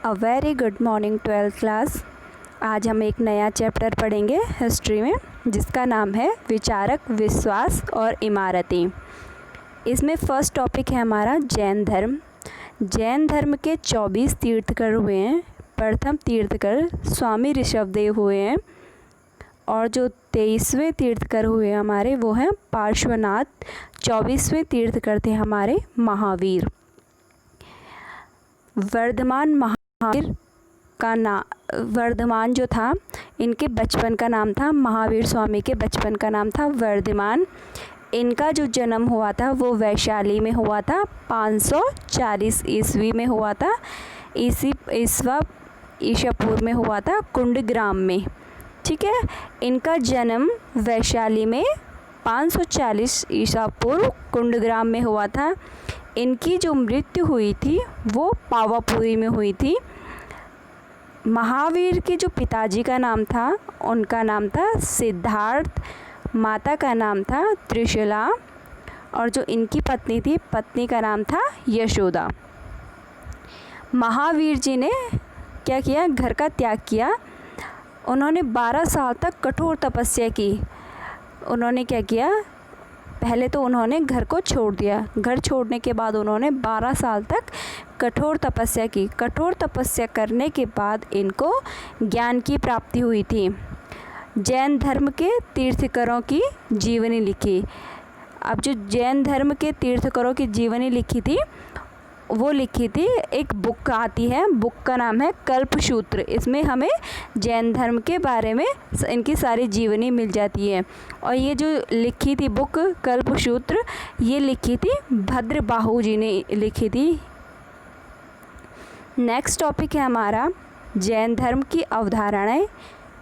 A very good morning 12th class. आज हम एक नया चैप्टर पढ़ेंगे हिस्ट्री में, जिसका नाम है विचारक, विश्वास और इमारतें। इसमें फर्स्ट टॉपिक है हमारा जैन धर्म। जैन धर्म के 24 तीर्थकर हुए हैं। प्रथम तीर्थकर स्वामी ऋषभदेव हुए हैं और जो 23वें तीर्थकर हुए हमारे वो हैं पार्श्वनाथ। 24वें तीर्थकर थे हमारे महावीर। वर्धमान महावीर का वर्धमान जो था, इनके बचपन का नाम था, महावीर स्वामी के बचपन का नाम था वर्धमान। इनका जो जन्म हुआ था वो वैशाली में हुआ था, 540 ईस्वी में हुआ था। ईसापूर्व में हुआ था कुंडग्राम में। ठीक है, इनका जन्म वैशाली में 540 ईसापूर्व कुंडग्राम में हुआ था। इनकी जो मृत्यु हुई थी वो पावापुरी में हुई थी। महावीर के जो पिताजी का नाम था उनका नाम था सिद्धार्थ, माता का नाम था त्रिशला और जो इनकी पत्नी थी, पत्नी का नाम था यशोदा। महावीर जी ने क्या किया, घर का त्याग किया। उन्होंने 12 साल तक कठोर तपस्या की। उन्होंने क्या किया, पहले तो उन्होंने घर को छोड़ दिया। घर छोड़ने के बाद उन्होंने 12 साल तक कठोर तपस्या की। कठोर तपस्या करने के बाद इनको ज्ञान की प्राप्ति हुई थी। जैन धर्म के तीर्थकरों की जीवनी लिखी। अब जो जैन धर्म के तीर्थकरों की जीवनी लिखी थी वो लिखी थी, एक बुक आती है, बुक का नाम है कल्पसूत्र। इसमें हमें जैन धर्म के बारे में इनकी सारी जीवनी मिल जाती है। और ये जो लिखी थी बुक कल्पसूत्र, ये लिखी थी भद्रबाहु जी ने लिखी थी। नेक्स्ट टॉपिक है हमारा जैन धर्म की अवधारणाएं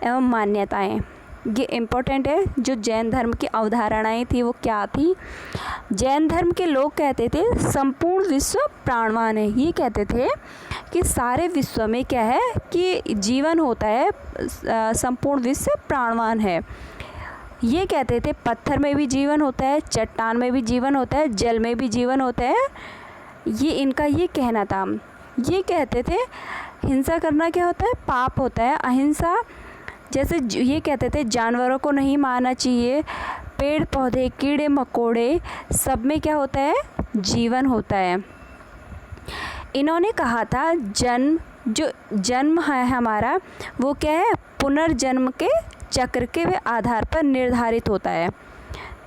एवं मान्यताएं। ये इम्पोर्टेंट है। जो जैन धर्म की अवधारणाएं थी वो क्या थी। जैन धर्म के लोग कहते थे संपूर्ण विश्व प्राणवान है। ये कहते थे कि सारे विश्व में क्या है कि जीवन होता है, संपूर्ण विश्व प्राणवान है। ये कहते थे पत्थर में भी जीवन होता है, चट्टान में भी जीवन होता है, जल में भी जीवन होता है। ये इनका ये कहना था। ये कहते थे हिंसा करना क्या होता है, पाप होता है। अहिंसा, जैसे ये कहते थे जानवरों को नहीं मारना चाहिए, पेड़ पौधे कीड़े मकोड़े सब में क्या होता है, जीवन होता है। इन्होंने कहा था जो जन्म है हमारा वो क्या है, पुनर्जन्म के चक्र के आधार पर निर्धारित होता है।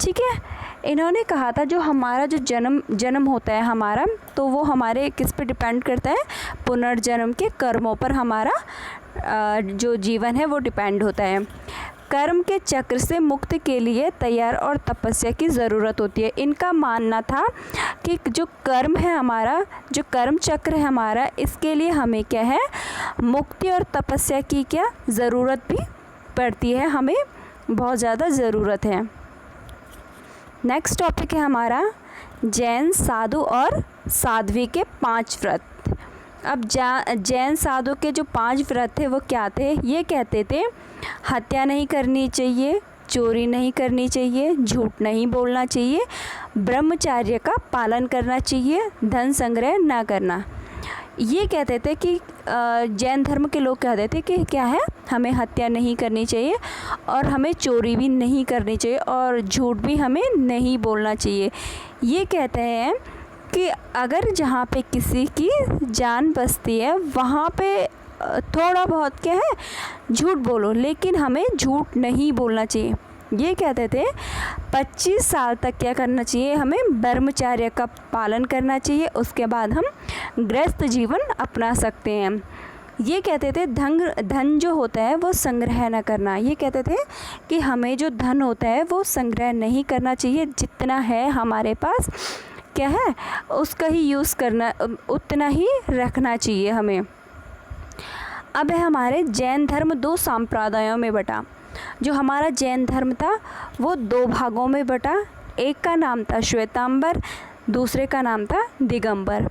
ठीक है, इन्होंने कहा था जो हमारा जो जन्म होता है हमारा, तो वो हमारे किस पे डिपेंड करता है, पुनर्जन्म के कर्मों पर हमारा जो जीवन है वो डिपेंड होता है। कर्म के चक्र से मुक्ति के लिए तैयार और तपस्या की ज़रूरत होती है। इनका मानना था कि जो कर्म है हमारा, जो कर्म चक्र है हमारा, इसके लिए हमें क्या है, मुक्ति और तपस्या की क्या ज़रूरत भी पड़ती है, हमें बहुत ज़्यादा ज़रूरत है। नेक्स्ट टॉपिक है हमारा जैन साधु और साध्वी के 5 व्रत। अब जैन साधु के जो 5 व्रत थे वो क्या थे। ये कहते थे हत्या नहीं करनी चाहिए, चोरी नहीं करनी चाहिए, झूठ नहीं बोलना चाहिए, ब्रह्मचर्य का पालन करना चाहिए, धन संग्रह ना करना। ये कहते थे कि जैन धर्म के लोग कहते थे कि क्या है, हमें हत्या नहीं करनी चाहिए और हमें चोरी भी नहीं करनी चाहिए और झूठ भी हमें नहीं बोलना चाहिए। ये कहते हैं कि अगर जहाँ पे किसी की जान बसती है वहाँ पे थोड़ा बहुत क्या है, झूठ बोलो, लेकिन हमें झूठ नहीं बोलना चाहिए। ये कहते थे 25 साल तक क्या करना चाहिए, हमें ब्रह्मचर्य का पालन करना चाहिए, उसके बाद हम गृहस्थ जीवन अपना सकते हैं। ये कहते थे धन जो होता है वो संग्रह न करना। ये कहते थे कि हमें जो धन होता है वो संग्रह नहीं करना चाहिए, जितना है हमारे पास क्या है उसका ही यूज़ करना, उतना ही रखना चाहिए हमें। अब है हमारे जैन धर्म 2 संप्रदायों में बटा। जो हमारा जैन धर्म था वो 2 भागों में बटा। एक का नाम था श्वेतांबर, दूसरे का नाम था दिगंबर।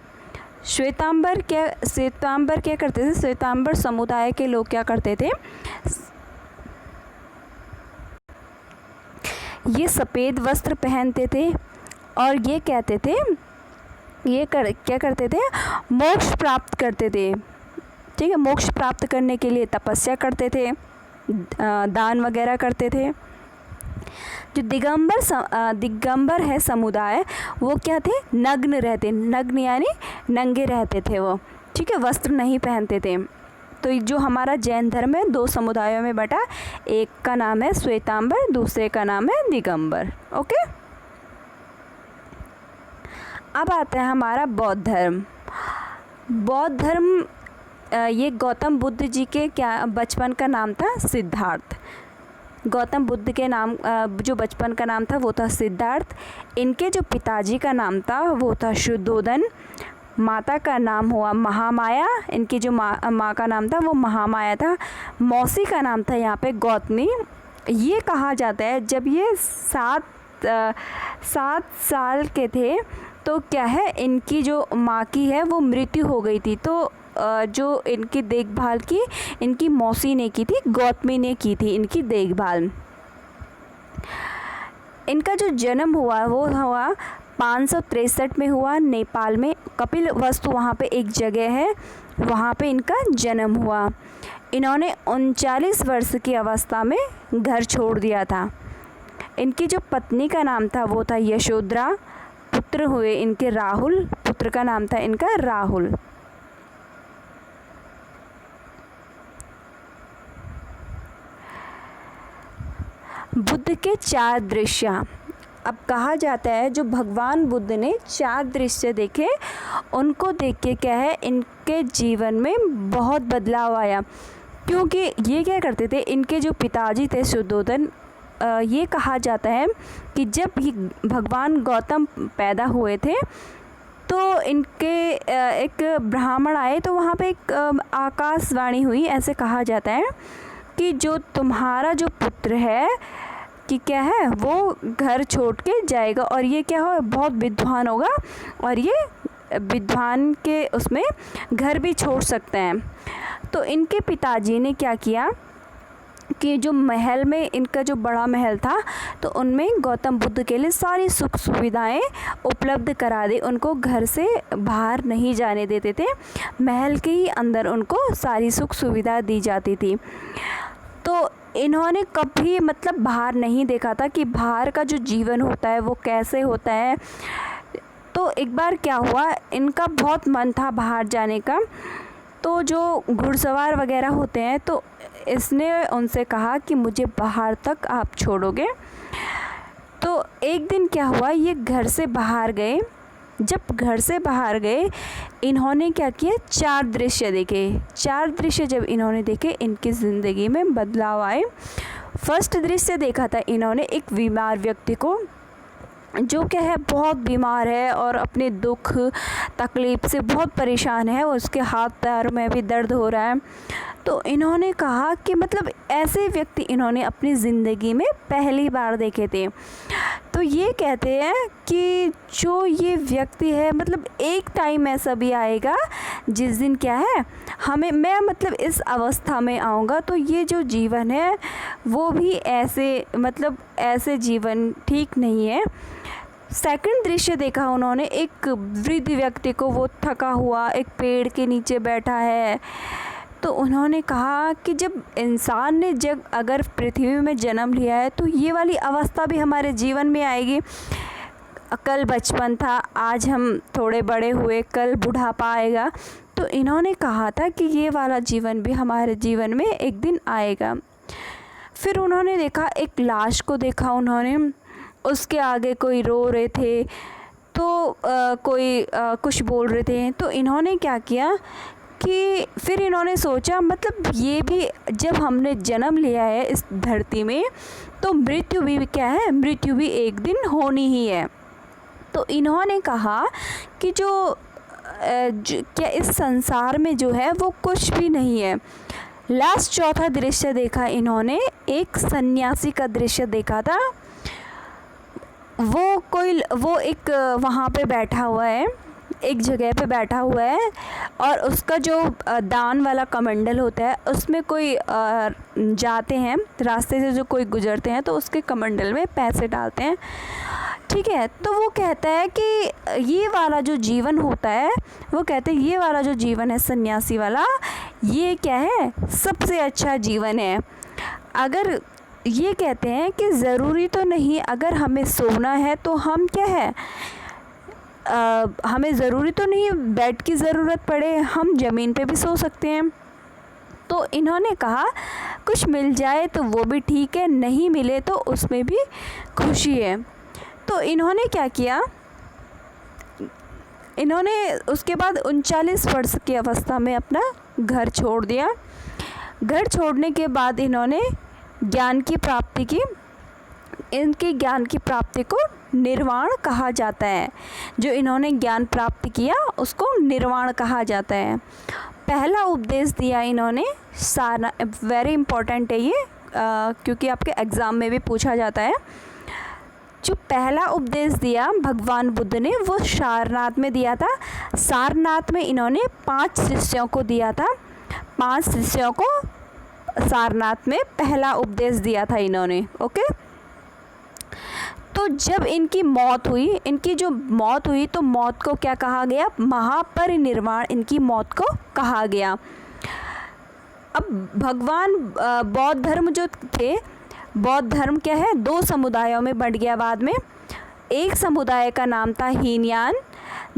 श्वेतांबर क्या करते थे, श्वेतांबर समुदाय के लोग क्या करते थे, ये सफ़ेद वस्त्र पहनते थे और ये कहते थे, क्या करते थे, मोक्ष प्राप्त करते थे। ठीक है। मोक्ष प्राप्त करने के लिए तपस्या करते थे, दान वगैरह करते थे। जो दिगंबर है समुदाय, वो क्या थे, नग्न रहते, नग्न यानी नंगे रहते थे वो, ठीक है, वस्त्र नहीं पहनते थे। तो जो हमारा जैन धर्म है 2 समुदायों में बटा, एक का नाम है श्वेतांबर, दूसरे का नाम है दिगंबर। ओके, अब आता है हमारा बौद्ध धर्म। बौद्ध धर्म ये गौतम बुद्ध जी के क्या बचपन का नाम था सिद्धार्थ। गौतम बुद्ध के नाम जो बचपन का नाम था वो था सिद्धार्थ। इनके जो पिताजी का नाम था वो था शुद्धोधन। माता का नाम हुआ महामाया। इनकी जो माँ का नाम था वो महामाया था। मौसी का नाम था यहाँ पे गौतमी। ये कहा जाता है जब ये 7 साल के थे तो क्या है, इनकी जो माँ की है वो मृत्यु हो गई थी। तो जो इनकी देखभाल की इनकी मौसी ने की थी, गौतमी ने की थी इनकी देखभाल। इनका जो जन्म हुआ वो हुआ 563 में हुआ, नेपाल में कपिल वस्तु वहाँ पे एक जगह है, वहाँ पे इनका जन्म हुआ। इन्होंने 39 वर्ष की अवस्था में घर छोड़ दिया था। इनकी जो पत्नी का नाम था वो था यशोधरा। पुत्र हुए इनके राहुल, पुत्र का नाम था इनका राहुल। बुद्ध के 4 दृश्य। अब कहा जाता है जो भगवान बुद्ध ने 4 दृश्य देखे, उनको देख के क्या है, इनके जीवन में बहुत बदलाव आया। क्योंकि ये क्या करते थे, इनके जो पिताजी थे शुद्धोधन, ये कहा जाता है कि जब ये भगवान गौतम पैदा हुए थे तो इनके एक ब्राह्मण आए, तो वहाँ पे एक आकाशवाणी हुई। ऐसे कहा जाता है कि जो तुम्हारा जो पुत्र है कि क्या है, वो घर छोड़ के जाएगा और ये क्या हो, बहुत विद्वान होगा और ये विद्वान के उसमें घर भी छोड़ सकते हैं। तो इनके पिताजी ने क्या किया कि जो महल में, इनका जो बड़ा महल था, तो उनमें गौतम बुद्ध के लिए सारी सुख सुविधाएं उपलब्ध करा दी। उनको घर से बाहर नहीं जाने देते थे, महल के ही अंदर उनको सारी सुख सुविधा दी जाती थी। तो इन्होंने कभी मतलब बाहर नहीं देखा था कि बाहर का जो जीवन होता है वो कैसे होता है। तो एक बार क्या हुआ, इनका बहुत मन था बाहर जाने का। तो जो घुड़सवार वगैरह होते हैं, तो इसने उनसे कहा कि मुझे बाहर तक आप छोड़ोगे। तो एक दिन क्या हुआ, ये घर से बाहर गए। जब घर से बाहर गए, इन्होंने क्या किया, 4 दृश्य देखे। 4 दृश्य जब इन्होंने देखे, इनकी ज़िंदगी में बदलाव आए। फर्स्ट दृश्य देखा था इन्होंने एक बीमार व्यक्ति को, जो क्या है, बहुत बीमार है और अपने दुख तकलीफ़ से बहुत परेशान है, उसके हाथ पैर में भी दर्द हो रहा है। तो इन्होंने कहा कि मतलब ऐसे व्यक्ति इन्होंने अपनी ज़िंदगी में पहली बार देखे थे। तो ये कहते हैं कि जो ये व्यक्ति है, मतलब एक टाइम ऐसा भी आएगा जिस दिन क्या है, मैं मतलब इस अवस्था में आऊँगा, तो ये जो जीवन है वो भी ऐसे, मतलब ऐसे जीवन ठीक नहीं है। सेकंड दृश्य देखा उन्होंने, एक वृद्ध व्यक्ति को, वो थका हुआ एक पेड़ के नीचे बैठा है। तो उन्होंने कहा कि जब इंसान ने जब अगर पृथ्वी में जन्म लिया है, तो ये वाली अवस्था भी हमारे जीवन में आएगी। कल बचपन था, आज हम थोड़े बड़े हुए, कल बुढ़ापा आएगा। तो इन्होंने कहा था कि ये वाला जीवन भी हमारे जीवन में एक दिन आएगा। फिर उन्होंने देखा एक लाश को देखा उन्होंने, उसके आगे कोई रो रहे थे, तो कोई कुछ बोल रहे थे। तो इन्होंने क्या किया कि फिर इन्होंने सोचा, मतलब ये भी जब हमने जन्म लिया है इस धरती में, तो मृत्यु भी क्या है, मृत्यु भी एक दिन होनी ही है। तो इन्होंने कहा कि जो क्या इस संसार में जो है वो कुछ भी नहीं है। लास्ट चौथा दृश्य देखा इन्होंने, एक सन्यासी का दृश्य देखा था। वो एक वहाँ पे बैठा हुआ है, एक जगह पे बैठा हुआ है और उसका जो दान वाला कमंडल होता है उसमें कोई जाते हैं, रास्ते से जो कोई गुजरते हैं तो उसके कमंडल में पैसे डालते हैं, ठीक है। तो वो कहता है कि ये वाला जो जीवन होता है, वो कहते हैं ये वाला जो जीवन है सन्यासी वाला, ये क्या है, सबसे अच्छा जीवन है। अगर ये कहते हैं कि ज़रूरी तो नहीं, अगर हमें सोना है तो हम क्या है, हमें ज़रूरी तो नहीं बेड की ज़रूरत पड़े, हम ज़मीन पे भी सो सकते हैं। तो इन्होंने कहा कुछ मिल जाए तो वो भी ठीक है, नहीं मिले तो उसमें भी खुशी है। तो इन्होंने क्या किया, इन्होंने उसके बाद 39 वर्ष की अवस्था में अपना घर छोड़ दिया। घर छोड़ने के बाद इन्होंने ज्ञान की प्राप्ति की। इनके ज्ञान की प्राप्ति को निर्वाण कहा जाता है। जो इन्होंने ज्ञान प्राप्त किया उसको निर्वाण कहा जाता है। पहला उपदेश दिया इन्होंने सारनाथ, वेरी इम्पोर्टेंट है ये, क्योंकि आपके एग्ज़ाम में भी पूछा जाता है। जो पहला उपदेश दिया भगवान बुद्ध ने वो सारनाथ में दिया था। सारनाथ में इन्होंने 5 शिष्यों को दिया था। 5 शिष्यों को सारनाथ में पहला उपदेश दिया था इन्होंने, ओके। तो जब इनकी मौत हुई, इनकी जो मौत हुई तो मौत को क्या कहा गया, महापरिनिर्वाण इनकी मौत को कहा गया। अब भगवान बौद्ध धर्म जो थे, बौद्ध धर्म क्या है, 2 समुदायों में बंट गया बाद में। एक समुदाय का नाम था हीनयान,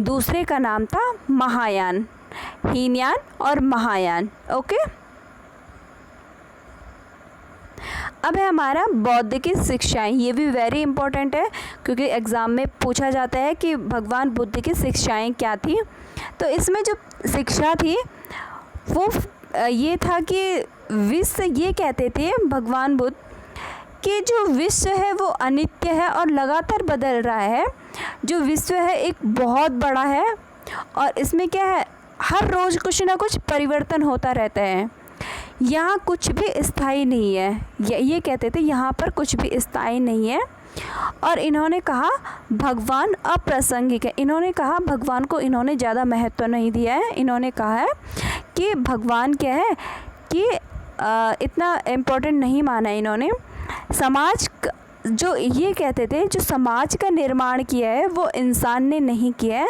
दूसरे का नाम था महायान। हीनयान और महायान, ओके। अब है हमारा बौद्ध की शिक्षाएं। ये भी वेरी इंपॉर्टेंट है क्योंकि एग्ज़ाम में पूछा जाता है कि भगवान बुद्ध की शिक्षाएं क्या थी। तो इसमें जो शिक्षा थी वो ये था कि विश्व, ये कहते थे भगवान बुद्ध कि जो विश्व है वो अनित्य है और लगातार बदल रहा है। जो विश्व है एक बहुत बड़ा है और इसमें क्या है, हर रोज़ कुछ ना कुछ परिवर्तन होता रहता है। यहाँ कुछ भी स्थायी नहीं है। ये कहते थे यहाँ पर कुछ भी स्थायी नहीं है। और इन्होंने कहा भगवान अप्रासंगिक है। इन्होंने कहा भगवान को इन्होंने ज़्यादा महत्व नहीं दिया है। इन्होंने कहा है कि भगवान क्या है कि इतना इम्पोर्टेंट नहीं माना इन्होंने। समाज जो ये कहते थे जो समाज का निर्माण किया है वो इंसान ने नहीं किया है,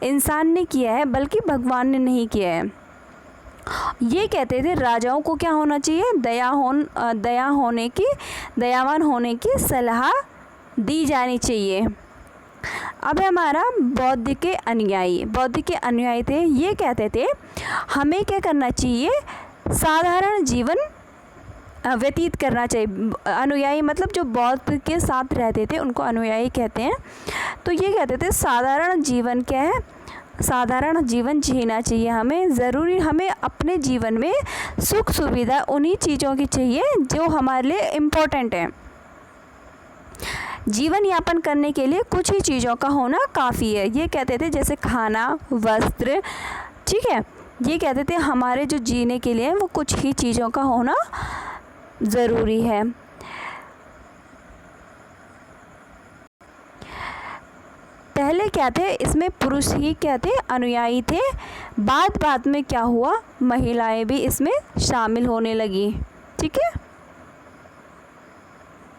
इंसान ने किया है बल्कि भगवान ने नहीं किया है। ये कहते थे राजाओं को क्या होना चाहिए, दयावान होने की सलाह दी जानी चाहिए। अब हमारा बौद्ध के अनुयायी। बौद्ध के अनुयायी थे, ये कहते थे हमें क्या करना चाहिए, साधारण जीवन व्यतीत करना चाहिए। अनुयायी मतलब जो बौद्ध के साथ रहते थे उनको अनुयायी कहते हैं। तो ये कहते थे साधारण जीवन क्या है, साधारण जीवन जीना चाहिए हमें। ज़रूरी हमें अपने जीवन में सुख सुविधा उन्हीं चीज़ों की चाहिए जो हमारे लिए इम्पोर्टेंट है। जीवन यापन करने के लिए कुछ ही चीज़ों का होना काफ़ी है। ये कहते थे जैसे खाना, वस्त्र, ठीक है। ये कहते थे हमारे जो जीने के लिए वो कुछ ही चीज़ों का होना ज़रूरी है। पहले क्या थे, इसमें पुरुष ही क्या थे, अनुयायी थे। बाद में क्या हुआ, महिलाएं भी इसमें शामिल होने लगी, ठीक है।